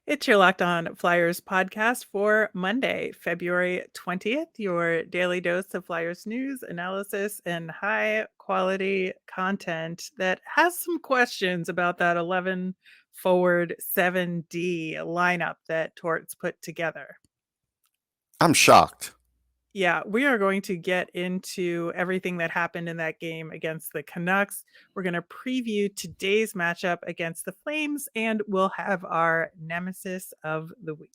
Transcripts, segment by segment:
It's your Locked On Flyers podcast for Monday, February 20th, your daily dose of Flyers news, analysis, and high quality content that has some questions about that 11 forward 7D lineup that Torts put together. I'm shocked. Yeah, we are going to get into everything that happened in that game against the Canucks. We're going to preview today's matchup against the Flames, and we'll have our Nemesis of the week.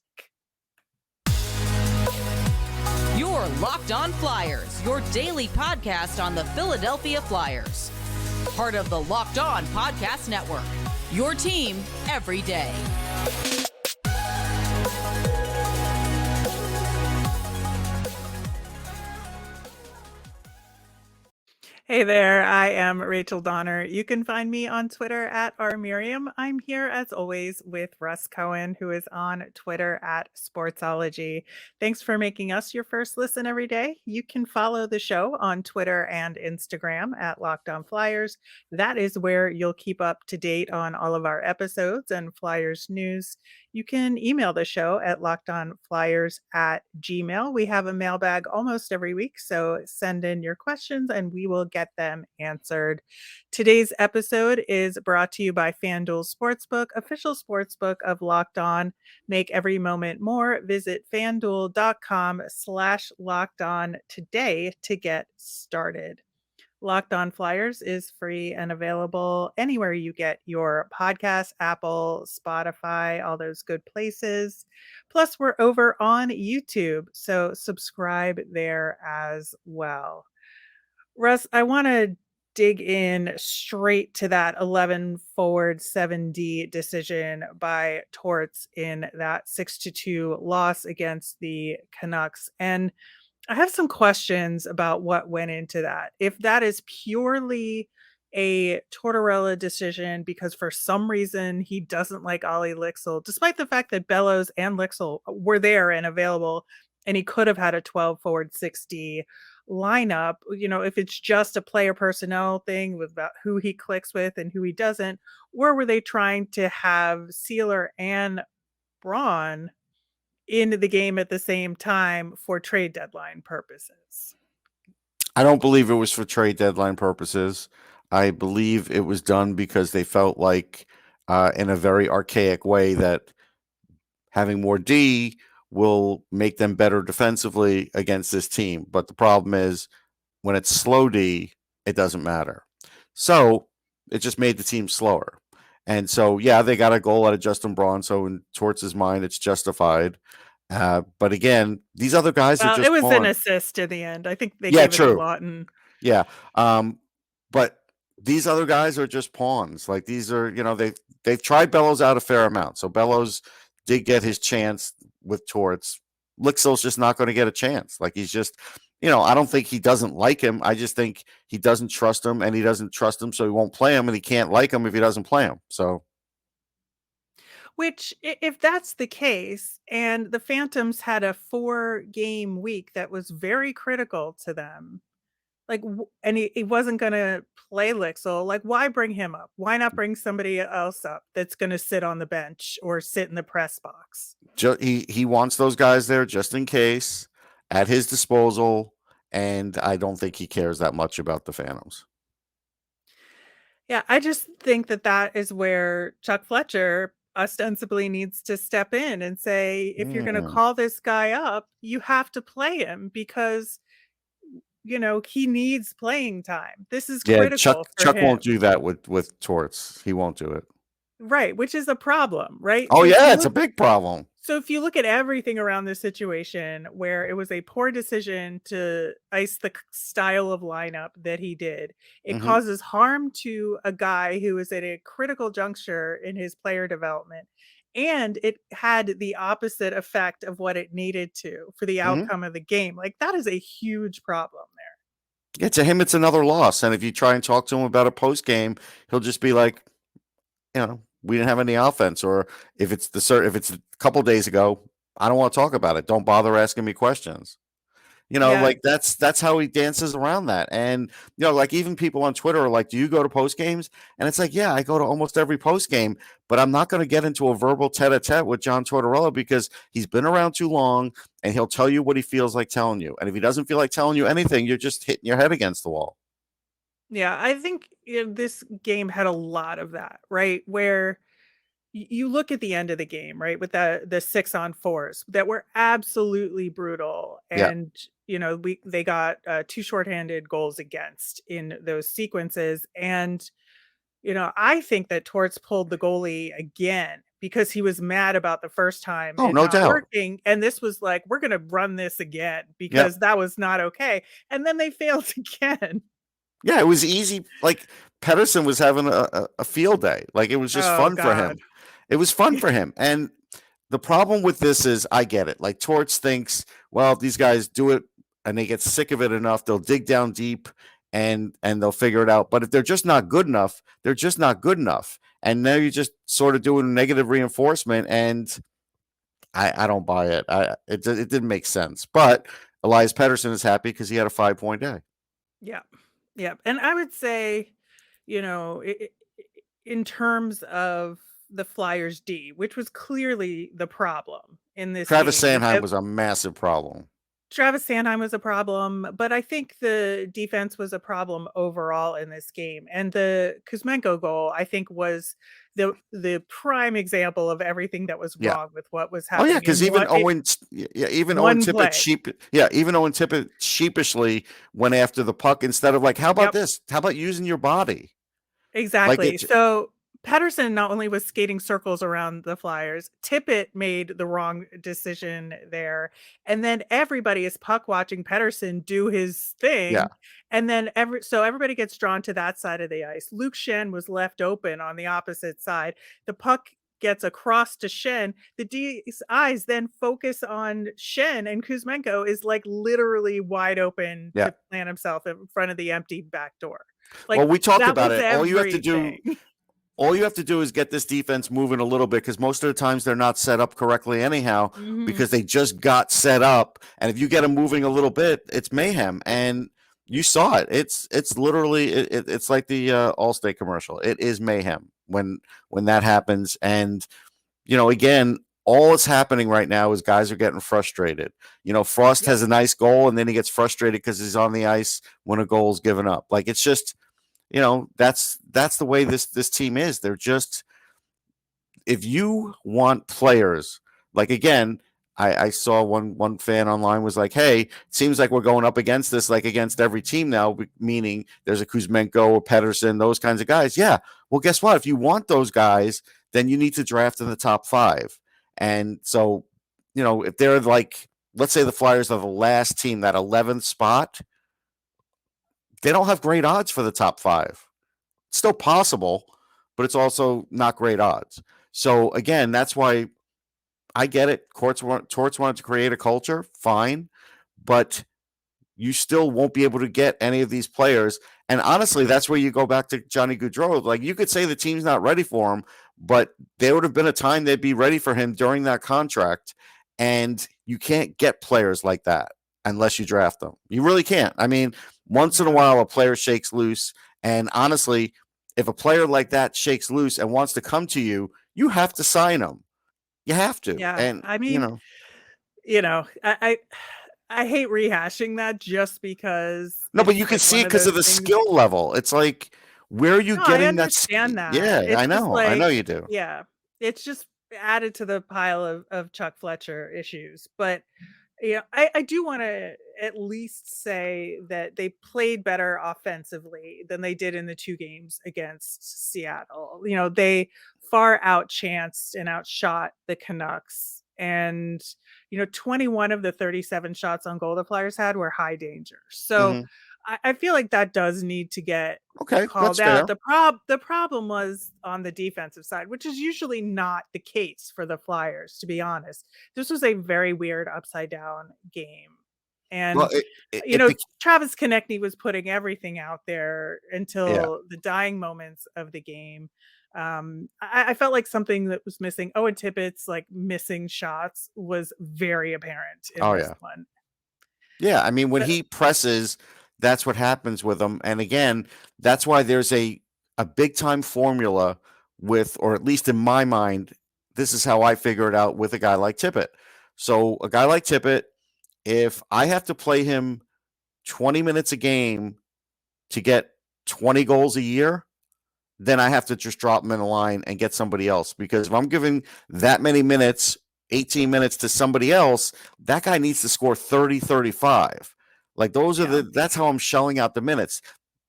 You're Locked On Flyers, your daily podcast on the Philadelphia Flyers. Part of the Locked On Podcast Network, your team every day. Hey there, I am Rachel Donner. You can find me on Twitter at rmiriam. I'm here as always with Russ Cohen, who is on Twitter at Sportsology. Thanks for making us your first listen every day. You can follow the show on Twitter and Instagram at Locked On Flyers. That is where you'll keep up to date on all of our episodes and Flyers news. You can email the show at lockedonflyers@gmail. We have a mailbag almost every week, so send in your questions and we will get them answered. Today's episode is brought to you by FanDuel Sportsbook, official sportsbook of Locked On. Make every moment more. Visit fanduel.com/lockedon today to get started. Locked On Flyers is free and available anywhere you get your podcasts, Apple, Spotify, all those good places. Plus, we're over on YouTube, so subscribe there as well. Russ, I want to dig in straight to that 11 forward 7D decision by Torts in that 6-2 loss against the Canucks. And I have some questions about what went into that. If that is purely a Tortorella decision because for some reason he doesn't like Olle Lycksell, despite the fact that Bellows and Lycksell were there and available, and he could have had a 12 forward 60 lineup, if it's just a player personnel thing with about who he clicks with and who he doesn't, or were they trying to have Sealer and Braun in the game at the same time for trade deadline purposes? I don't believe it was for trade deadline purposes. I believe it was done because they felt like, in a very archaic way, that having more D will make them better defensively against this team. But the problem is when it's slow D, it doesn't matter. So it just made the team slower. And so, yeah, they got a goal out of Justin Braun. So in Torts' mind, it's justified. But again, these other guys are Well, just it was an pawns. assist in the end. I think they Yeah, gave it a true. lot. And Yeah. But these other guys are just pawns. Like these are, they've tried Bellows out a fair amount. So Bellows did get his chance with Torts. Lycksell's just not going to get a chance. Like he's just, I don't think he doesn't like him. I just think he doesn't trust him, and he doesn't trust him, so he won't play him, and he can't like him if he doesn't play him. So, which, if that's the case, and the Phantoms had a 4-game week that was very critical to them, like, and he wasn't going to play Lycksell, like, why bring him up? Why not bring somebody else up that's going to sit on the bench or sit in the press box? he wants those guys there just in case, at his disposal, and I don't think he cares that much about the Phantoms. Yeah, I just think that is where Chuck Fletcher ostensibly needs to step in and say, if you're going to call this guy up, you have to play him because, he needs playing time. This is Yeah, critical for Chuck him. won't do that with Torts. He won't do it. Right, which is a problem, right? Oh, yeah, it's a big problem. So if you look at everything around this situation where it was a poor decision to ice the style of lineup that he did, it causes harm to a guy who is at a critical juncture in his player development. And it had the opposite effect of what it needed to for the outcome of the game. Like, that is a huge problem there. Yeah, to him, it's another loss. And if you try and talk to him about a post game, he'll just be like, we didn't have any offense. Or if it's a couple days ago, I don't want to talk about it. Don't bother asking me questions. Yeah. Like that's how he dances around that. And like even people on Twitter are like, "Do you go to post games?" And it's like, "Yeah, I go to almost every post game, but I'm not going to get into a verbal tete-a-tete with John Tortorella because he's been around too long, and he'll tell you what he feels like telling you. And if he doesn't feel like telling you anything, you're just hitting your head against the wall." Yeah, I think this game had a lot of that, right? Where you look at the end of the game, right, with the 6-on-4s that were absolutely brutal, Yeah. and they got two shorthanded goals against in those sequences, and I think that Torts pulled the goalie again because he was mad about the first time Oh, it no not doubt. working, and this was like, we're gonna run this again Yep. because that was not okay, and then they failed again. Yeah, it was easy. Like Pedersen was having a field day. Like it was just Oh fun for God. him. It was fun for him. And the problem with this is I get it. Like Torts thinks, well, if these guys do it and they get sick of it enough, they'll dig down deep and they'll figure it out. But if they're just not good enough, they're just not good enough. And now you're just sort of doing negative reinforcement, and I don't buy it. It didn't make sense. But Elias Pettersson is happy because he had a 5-point day. Yeah. Yeah. And I would say, in terms of the Flyers D, which was clearly the problem in this Travis game, Sanheim was a massive problem. Travis Sanheim was a problem, but I think the defense was a problem overall in this game. And the Kuzmenko goal, I think, was the prime example of everything that was Yeah. wrong with what was Oh yeah, happening because in even Owen one Tippett play. even Owen Tippett sheepishly went after the puck instead of like, how about Yep. this? How about using your body? Like Exactly. it. So Pettersson not only was skating circles around the Flyers, Tippett made the wrong decision there. And then everybody is puck watching Pettersson do his Yeah, thing. And then everybody gets drawn to that side of the ice. Luke Shen was left open on the opposite side. The puck gets across to Shen. The D's eyes then focus on Shen, and Kuzmenko is like literally wide open yeah. to plant himself in front of the empty back door. Well, Like, we talked that about was it. everything. All you have to do is get this defense moving a little bit because most of the times they're not set up correctly anyhow Mhm. because they just got set up. And if you get them moving a little bit, it's mayhem. And you saw it. It's literally it's like the Allstate commercial. It is mayhem when that happens. And again, all that's happening right now is guys are getting frustrated. Frost Yep. has a nice goal and then he gets frustrated because he's on the ice when a goal's given up. Like it's just that's the way this team is. They're just, if you want players, like again, I saw one fan online was like, "Hey, it seems like we're going up against this like against every team now, meaning there's a Kuzmenko or Pedersen, those kinds of guys." Yeah, well, guess what? If you want those guys, then you need to draft in the top 5. And so, if they're like, let's say the Flyers are the last team, that 11th spot, they don't have great odds for the top 5. Still possible, but it's also not great odds. So again, that's why I get it. Torts wanted to create a culture, fine, but you still won't be able to get any of these players. And honestly, that's where you go back to Johnny Gaudreau. Like you could say the team's not ready for him, but there would have been a time they'd be ready for him during that contract. And you can't get players like that unless you draft them. You really can't. I mean, once in a No. while, a player shakes loose. And honestly, if a player like that shakes loose and wants to come to you, you have to sign him. You have to. Yeah. And, I mean, I hate rehashing that just because no, but it's you can like see one it of because of those the things. skill level. It's like, where are you No, I getting that skill? understand that. Yeah, It's I just know. I know like, you do. yeah, it's just added to the pile of Chuck Fletcher issues. But I do want to at least say that they played better offensively than they did in the 2 games against Seattle. They far outchanced and outshot the Canucks. And 21 of the 37 shots on goal the Flyers had were high danger. So Hmm. I feel like that does need to get Okay, called that's out. fair. The problem was on the defensive side, which is usually not the case for the Flyers, to be honest. This was a very weird upside down game. Well, And it Travis Konechny was putting everything out there yeah. until the dying moments of the game. I felt like something that was missing. Owen Tippett's like missing shots was very apparent in Oh this yeah. one. Yeah, I mean, when But he presses, that's what happens with him. And again, that's why there's a big time formula with, or at least in my mind, this is how I figure it out with a guy like Tippett. So a guy like Tippett, if I have to play him 20 minutes a game to get 20 goals a year, then I have to just drop him in a line and get somebody else. Because if I'm giving that many minutes, 18 minutes to somebody else, that guy needs to score 30, 35. Like those are yeah, that's how I'm shelling out the minutes.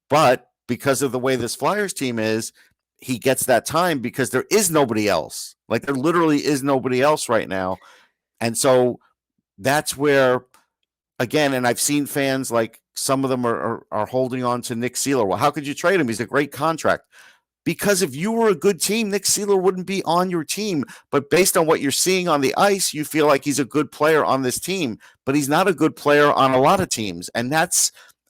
But because of the way this Flyers team is, he gets that time because there is nobody else. Like there literally is nobody else right now. And so that's where, again, and I've seen fans like some of them are holding on to Nick Seeler. Well, how could you trade him? He's a great contract. Because if you were a good team, Nick Seeler wouldn't be on your team. But based on what you're seeing on the ice, you feel like he's a good player on this team. But he's not a good player on a lot of teams. And I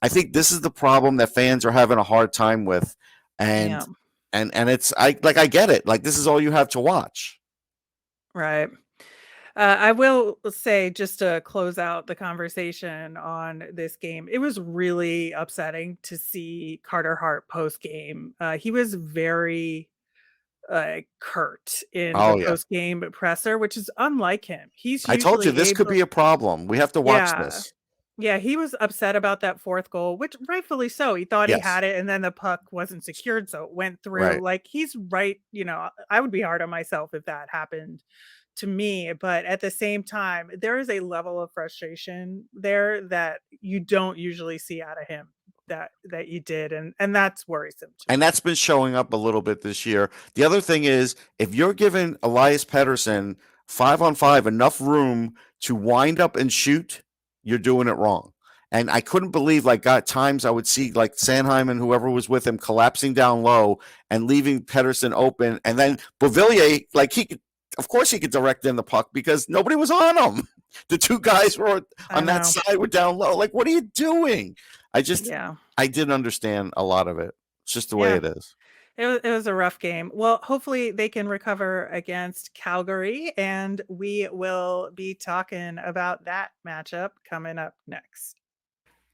think this is the problem that fans are having a hard time with. And yeah, it's I get it. Like this is all you have to watch. right. I will say, just to close out the conversation on this game, it was really upsetting to see Carter Hart post game. He was very curt in the Oh yeah. post game presser, which is unlike him. He's I told you usually this could able, be a problem. We have to watch yeah. this. Yeah, he was upset about that fourth goal, which rightfully so. He thought he Yes. had it, and then the puck wasn't secured, so it went through. Right. Like, he's right. I would be hard on myself if that happened to me. But at the same time, there is a level of frustration there that you don't usually see out of him that you did, and that's worrisome to And me. that's been showing up a little bit this year. The other thing is, if you're giving Elias Pettersson 5-on-5 enough room to wind up and shoot, you're doing it wrong. And I couldn't believe, like, got times I would see like Sanheim and whoever was with him collapsing down low and leaving Pettersson open, and then Beauvillier, like he could, of course, he could direct in the puck because nobody was on him. The two guys were I on that know. side were down low. Like, what are you doing? I just Yeah. I didn't understand a lot of it. It's just the way Yeah. it is. It was a rough game. Well, hopefully they can recover against Calgary, and we will be talking about that matchup coming up next.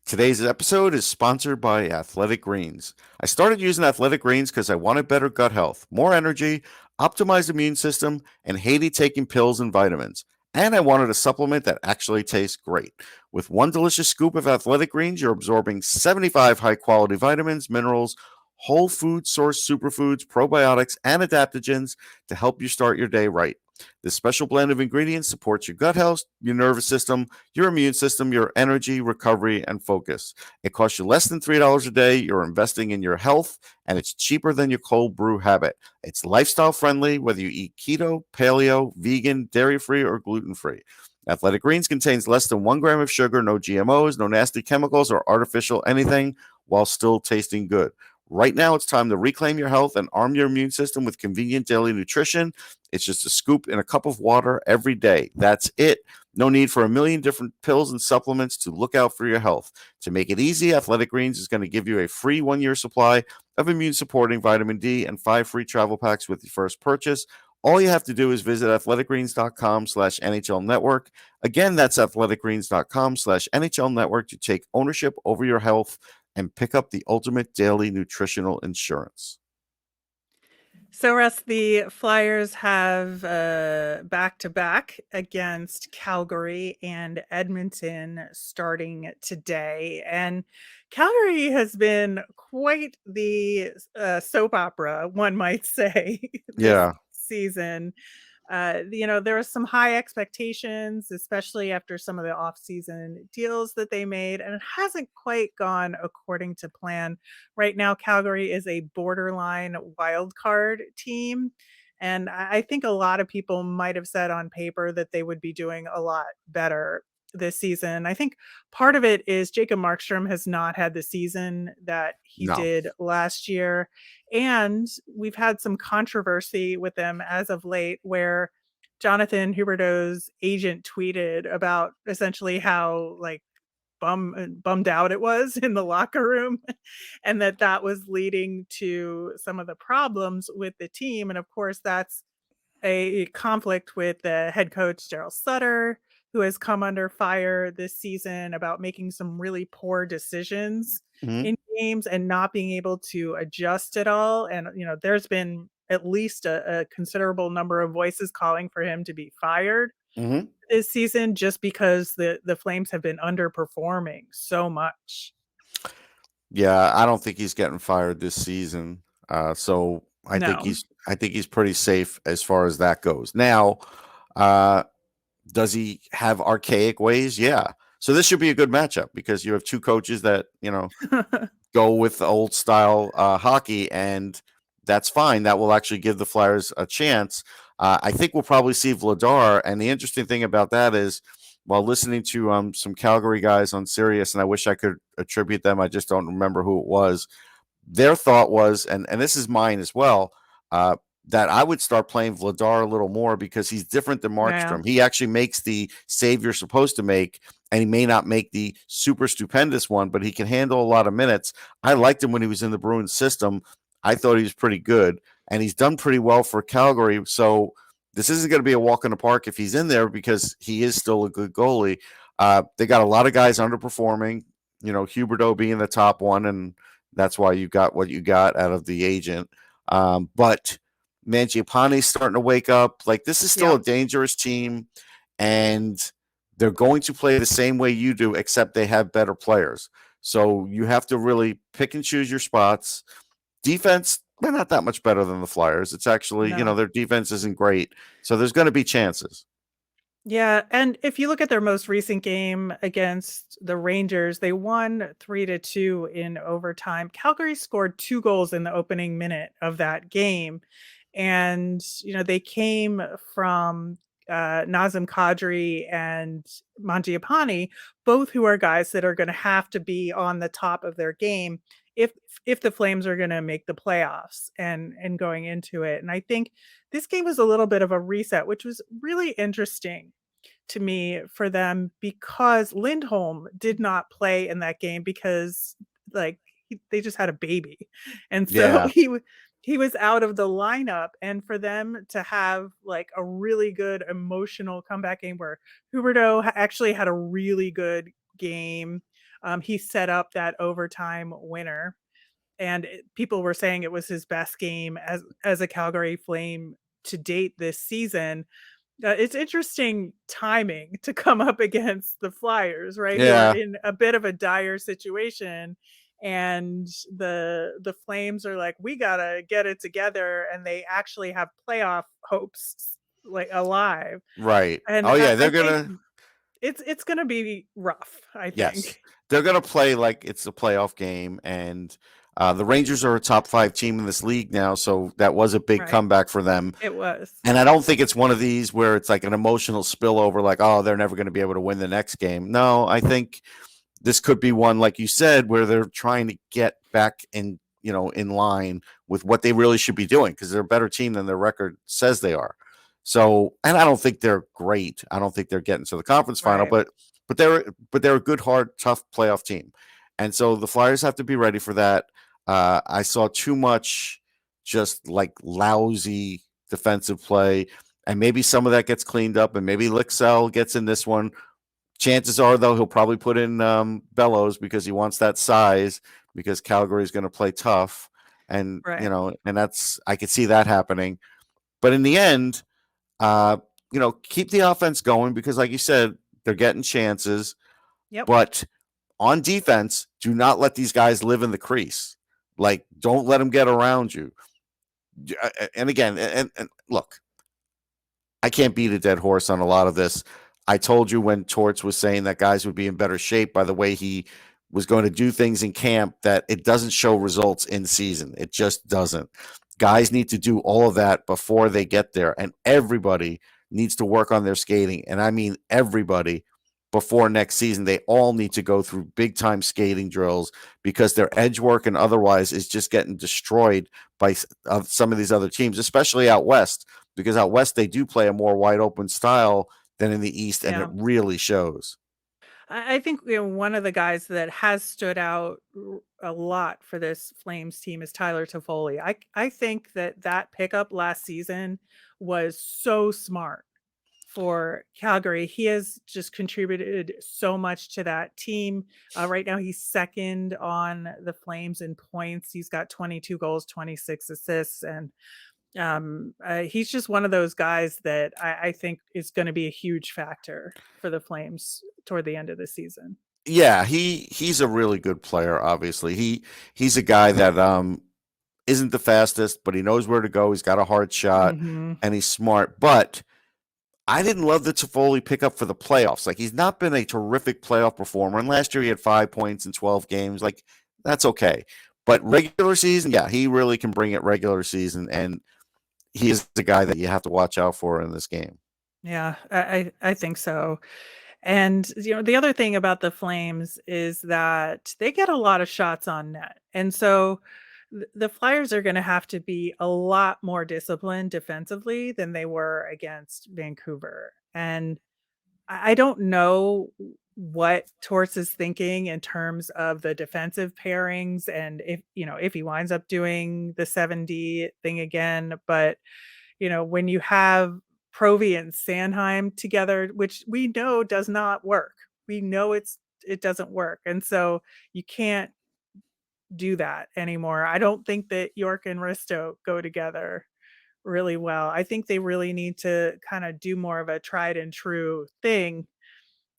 Today's episode is sponsored by Athletic Greens. I started using Athletic Greens because I wanted better gut health, more energy, optimized immune system, and hated taking pills and vitamins. And I wanted a supplement that actually tastes great. With one delicious scoop of Athletic Greens, you're absorbing 75 high quality vitamins, minerals, whole food source superfoods, probiotics, and adaptogens to help you start your day right. This special blend of ingredients supports your gut health, your nervous system, your immune system, your energy, recovery, and focus. It costs you less than $3 a day. You're investing in your health, and it's cheaper than your cold brew habit. It's lifestyle friendly, whether you eat keto, paleo, vegan, dairy free, or gluten free. Athletic Greens contains less than 1 gram of sugar, no GMOs, no nasty chemicals or artificial anything, while still tasting good. Right now, it's time to reclaim your health and arm your immune system with convenient daily nutrition. It's just a scoop in a cup of water every day. That's it. No need for a million different pills and supplements to look out for your health. To make it easy, Athletic Greens is going to give you a free 1 year supply of immune supporting vitamin D and 5 free travel packs with your first purchase. All you have to do is visit athleticgreens.com/NHL network. Again, that's athleticgreens.com/NHL network to take ownership over your health and pick up the ultimate daily nutritional insurance. So, Russ, the Flyers have back to back against Calgary and Edmonton starting today. And Calgary has been quite the soap opera, one might say, this Yeah. season. There are some high expectations, especially after some of the off-season deals that they made, and it hasn't quite gone according to plan. Right now, Calgary is a borderline wild card team, and I think a lot of people might have said on paper that they would be doing a lot better this season. I think part of it is Jacob Markstrom has not had the season that he No. did last year. And we've had some controversy with them as of late where Jonathan Huberdeau's agent tweeted about essentially how like bummed out it was in the locker room and that was leading to some of the problems with the team. And of course, that's a conflict with the head coach Daryl Sutter, who has come under fire this season about making some really poor decisions Mhm, in games and not being able to adjust at all. And, there's been at least a considerable number of voices calling for him to be fired mhm. this season just because the Flames have been underperforming so much. Yeah, I don't think he's getting fired this season. So No. I think he's pretty safe as far as that goes. Now, uh, does he have archaic ways? Yeah. So this should be a good matchup because you have two coaches that, go with the old style hockey, and that's fine. That will actually give the Flyers a chance. I think we'll probably see Vladar, and the interesting thing about that is, while listening to some Calgary guys on Sirius, and I wish I could attribute them, I just don't remember who it was. Their thought was, and this is mine as well, uh, that I would start playing Vladar a little more because he's different than Yeah. Markstrom. He actually makes the save you're supposed to make, and he may not make the super stupendous one, but he can handle a lot of minutes. I liked him when he was in the Bruins system. I thought he was pretty good, and he's done pretty well for Calgary. So this isn't going to be a walk in the park if he's in there because he is still a good goalie. They got a lot of guys underperforming. Huberdeau being the top one, and that's why you got what you got out of the agent. But Mangiapane's starting to wake up. Like, this is still a Yep. dangerous team, and they're going to play the same way you do, except they have better players. So you have to really pick and choose your spots. Defense, they're not that much better than the Flyers. It's actually, No. their defense isn't great. So there's going to be chances. Yeah, and if you look at their most recent game against the Rangers, they won 3-2 in overtime. Calgary scored 2 goals in the opening minute of that game, and, they came from, Nazem Kadri and Mangiapane, both who are guys that are gonna have to be on the top of their game if if the Flames are gonna make the playoffs and going into it, and I think this game was a little bit of a reset, which was really interesting to me for them because Lindholm did not play in that game because, like, they just had a baby, and so Yeah. he was out of the lineup, and for them to have, like, a really good emotional comeback game where Huberdeau actually had a really good game, he set up that overtime winner, and people were saying it was his best game as a Calgary Flame to date this season. It's interesting timing to come up against the Flyers, right? Who are Yeah. in a bit of a dire situation, and the Flames are like, "We gotta get it together," and they actually have playoff hopes, like, alive. Right. And Oh, yeah. I They're going think to, it's gonna be rough, I yes. think. They're going to play like it's a playoff game. And the Rangers are a top five team in this league now. So that was a big Right. comeback for them. It was. And I don't think it's one of these where it's like an emotional spillover, like, oh, they're never going to be able to win the next game. No, I think this could be one, like you said, where they're trying to get back in line with what they really should be doing because they're a better team than their record says they are. So, and I don't think they're great. I don't think they're getting to the conference final, Right. but they're a good, hard, tough playoff team, and so the Flyers have to be ready for that. I saw too much just like lousy defensive play, and maybe some of that gets cleaned up, and maybe Lycksell gets in this one. Chances are, though, he'll probably put in Bellows because he wants that size because Calgary is going to play tough, and Right. and that's I could see that happening. But in the end, uh, keep the offense going because, like you said, they're getting chances. Yep. But on defense, do not let these guys live in the crease. Like, don't let them get around you. And again, and look, I can't beat a dead horse on a lot of this. I told you when Torts was saying that guys would be in better shape by the way he was going to do things in camp that it doesn't show results in season. It just doesn't. Guys need to do all of that before they get there, and everybody needs to work on their skating. And I mean everybody before next season. They all need to go through big time skating drills because their edge work and otherwise is just getting destroyed by some of these other teams, especially out west because out west they do play a more wide open style than in the East, and it Yeah. really shows. I think, one of the guys that has stood out a lot for this Flames team is Tyler Toffoli. I think that pickup last season was so smart for Calgary. He has just contributed so much to that team. Right now, he's second on the Flames in points. He's got 22 goals, 26 assists, and he's just one of those guys that I think is going to be a huge factor for the Flames toward the end of the season. Yeah, he's a really good player. Obviously, he's a guy that isn't the fastest, but he knows where to go. He's got a hard shot, Mm-hmm. and he's smart. But I didn't love the Toffoli pickup for the playoffs. Like, he's not been a terrific playoff performer. And last year he had 5 points in 12 games. Like, that's okay. But regular season, yeah, he really can bring it regular season. And he is the guy that you have to watch out for in this game. Yeah, I think so. And the other thing about the Flames is that they get a lot of shots on net. And so the Flyers are going to have to be a lot more disciplined defensively than they were against Vancouver. And I don't know what Torts is thinking in terms of the defensive pairings and if he winds up doing the 7D thing again. But when you have Provy and Sanheim together, which we know does not work. We know it doesn't work. And so you can't do that anymore. I don't think that York and Risto go together really well. I think they really need to kind of do more of a tried and true thing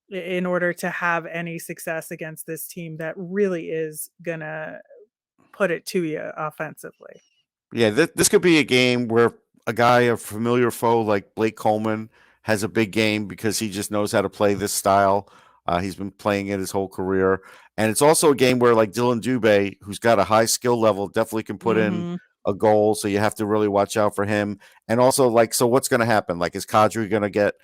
in order to have any success against this team that really is going to put it to you offensively. Yeah, this could be a game where a guy, a familiar foe like Blake Coleman, has a big game because he just knows how to play this style. He's been playing it his whole career. And it's also a game where, like, Dylan Dubé, who's got a high skill level, definitely can put in Mm-hmm. a goal. So you have to really watch out for him. And also, like, so what's going to happen? Like, is Kadri going to get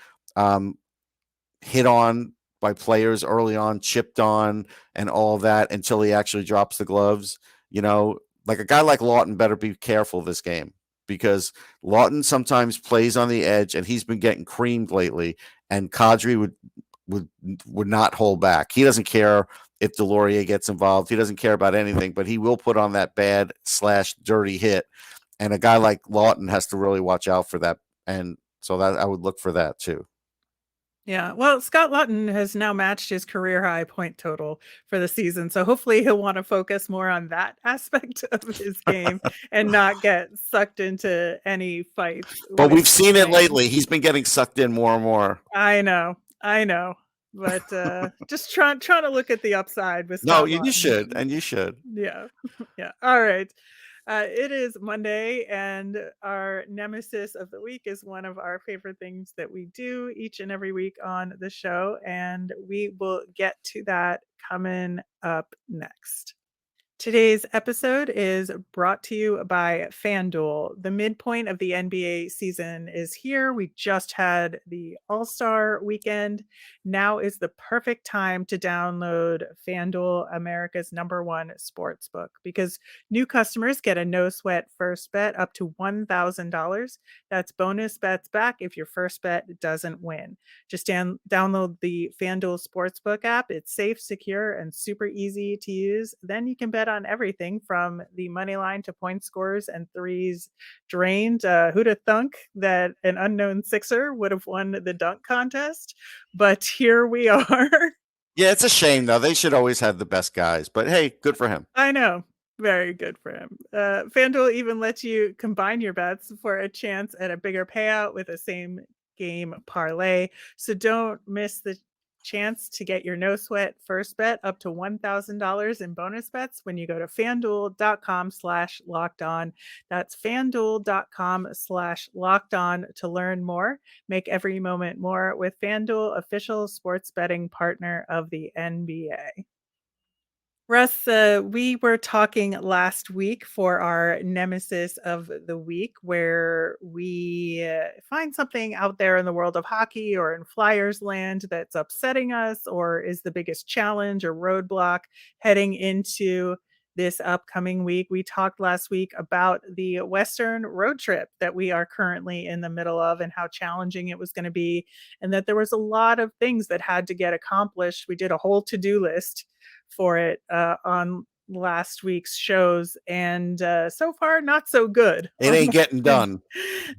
hit on by players early on, chipped on, and all that until he actually drops the gloves? Like, a guy like Lawton better be careful this game, because Lawton sometimes plays on the edge, and he's been getting creamed lately. And Kadri would not hold back. He doesn't care if Delorier gets involved. He doesn't care about anything, but he will put on that bad/dirty hit. And a guy like Lawton has to really watch out for that. And so that I would look for that too. Yeah, well, Scott Lawton has now matched his career high point total for the season. So hopefully he'll want to focus more on that aspect of his game and not get sucked into any fights. But with we've seen it Flames. lately. He's been getting sucked in more and more. I know. But just trying to look at the upside with Scott No, Lawton. you should, and you should. Yeah. Yeah. All right. It is Monday, and our nemesis of the week is one of our favorite things that we do each and every week on the show, and we will get to that coming up next. Today's episode is brought to you by FanDuel. The midpoint of the NBA season is here. We just had the All-Star weekend. Now is the perfect time to download FanDuel, America's #1 sportsbook, because new customers get a no-sweat first bet up to $1,000. That's bonus bets back if your first bet doesn't win. Just download the FanDuel Sportsbook app. It's safe, secure, and super easy to use. Then you can bet on everything from the money line to point scores and threes drained. Who'd have thunk that an unknown Sixer would have won the dunk contest? But here we are. Yeah, it's a shame, though. They should always have the best guys. But hey, good for him. I know. Very good for him. FanDuel even lets you combine your bets for a chance at a bigger payout with a same game parlay. So don't miss the chance to get your no sweat first bet up to $1,000 in bonus bets when you go to fanduel.com/lockedon. That's fanduel.com/lockedon to learn more. Make every moment more with FanDuel, official sports betting partner of the NBA. Russ, we were talking last week for our nemesis of the week, where we find something out there in the world of hockey or in Flyers land that's upsetting us, or is the biggest challenge or roadblock heading into this upcoming week. We talked last week about the Western road trip that we are currently in the middle of and how challenging it was going to be, and that there was a lot of things that had to get accomplished. We did a whole to-do list for it on last week's shows, and so far not so good. It ain't getting done.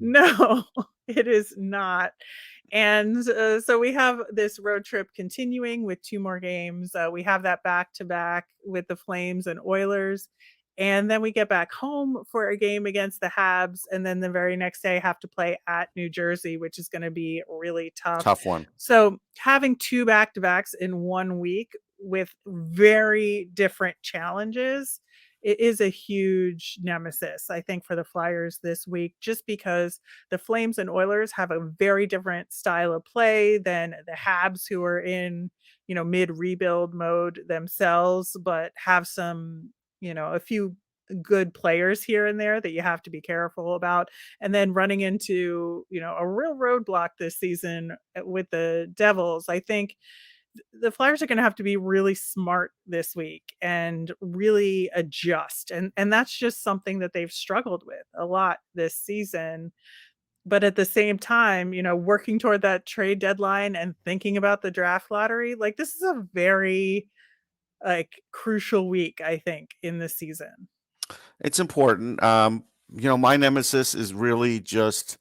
No, it is not. And so we have this road trip continuing with 2 more games. We have that back to back with the Flames and Oilers. And then we get back home for a game against the Habs. And then the very next day, have to play at New Jersey, which is going to be really tough. Tough one. So having 2 back to backs in 1 week with very different challenges, it is a huge nemesis, I think, for the Flyers this week, just because the Flames and Oilers have a very different style of play than the Habs, who are in, mid rebuild mode themselves, but have some, a few good players here and there that you have to be careful about. And then running into, a real roadblock this season with the Devils, I think the Flyers are going to have to be really smart this week and really adjust. And that's just something that they've struggled with a lot this season. But at the same time, working toward that trade deadline and thinking about the draft lottery, like, this is a very crucial week, I think, in the season. It's important. My nemesis is really just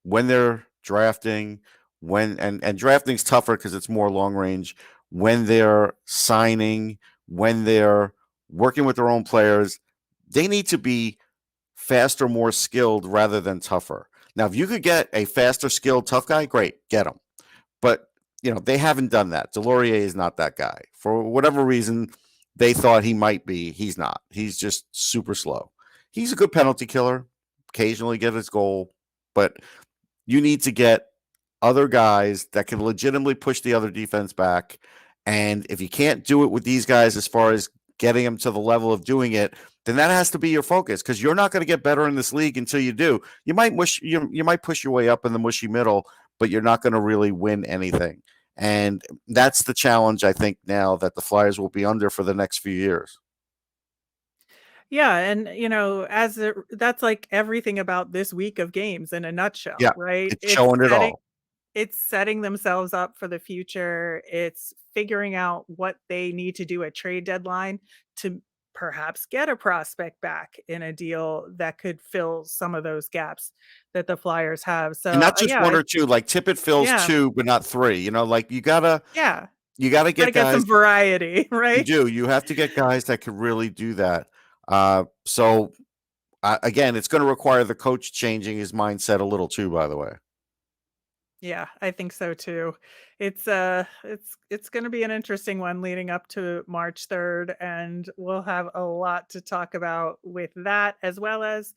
when they're drafting, and drafting's tougher because it's more long range, when they're signing, when they're working with their own players, they need to be faster, more skilled rather than tougher. Now, if you could get a faster, skilled, tough guy, great, get him. But, they haven't done that. Delorier is not that guy. For whatever reason, they thought he might be. He's not. He's just super slow. He's a good penalty killer, occasionally get his goal, but you need to get other guys that can legitimately push the other defense back. And if you can't do it with these guys as far as getting them to the level of doing it, then that has to be your focus, because you're not going to get better in this league until you do. You might you might push your way up in the mushy middle, but you're not going to really win anything. And that's the challenge, I think, now that the Flyers will be under for the next few years. Yeah, and that's like everything about this week of games in a nutshell, Yeah, right? it's showing it all. It's setting themselves up for the future. It's figuring out what they need to do at trade deadline to perhaps get a prospect back in a deal that could fill some of those gaps that the Flyers have. And So not just one or two, like Tippett fills yeah, 2, but not 3. Like you gotta yeah, get gotta get guys. some variety, You right? do. You have to get guys that can really do that. Again, it's going to require the coach changing his mindset a little too, by the way. Yeah, I think so too. It's going to be an interesting one leading up to March 3rd, and we'll have a lot to talk about with that, as well as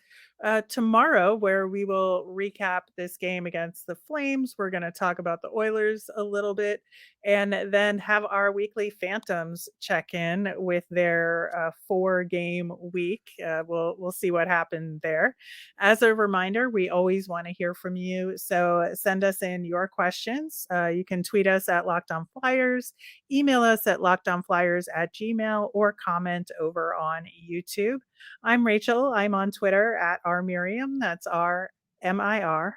tomorrow, where we will recap this game against the Flames. We're going to talk about the Oilers a little bit, and then have our weekly Phantoms check in with their 4-game week. We'll see what happened there. As a reminder, we always want to hear from you, so send us in your questions. You can tweet us at Locked On Flyers, email us at lockedonflyers@gmail, or comment over on YouTube. I'm Rachel. I'm on Twitter at rmiriam. That's RMIRIAM.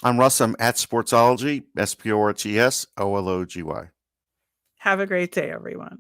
I'm Russ. I'm at Sportsology, SPORTSOLOGY. Have a great day, everyone.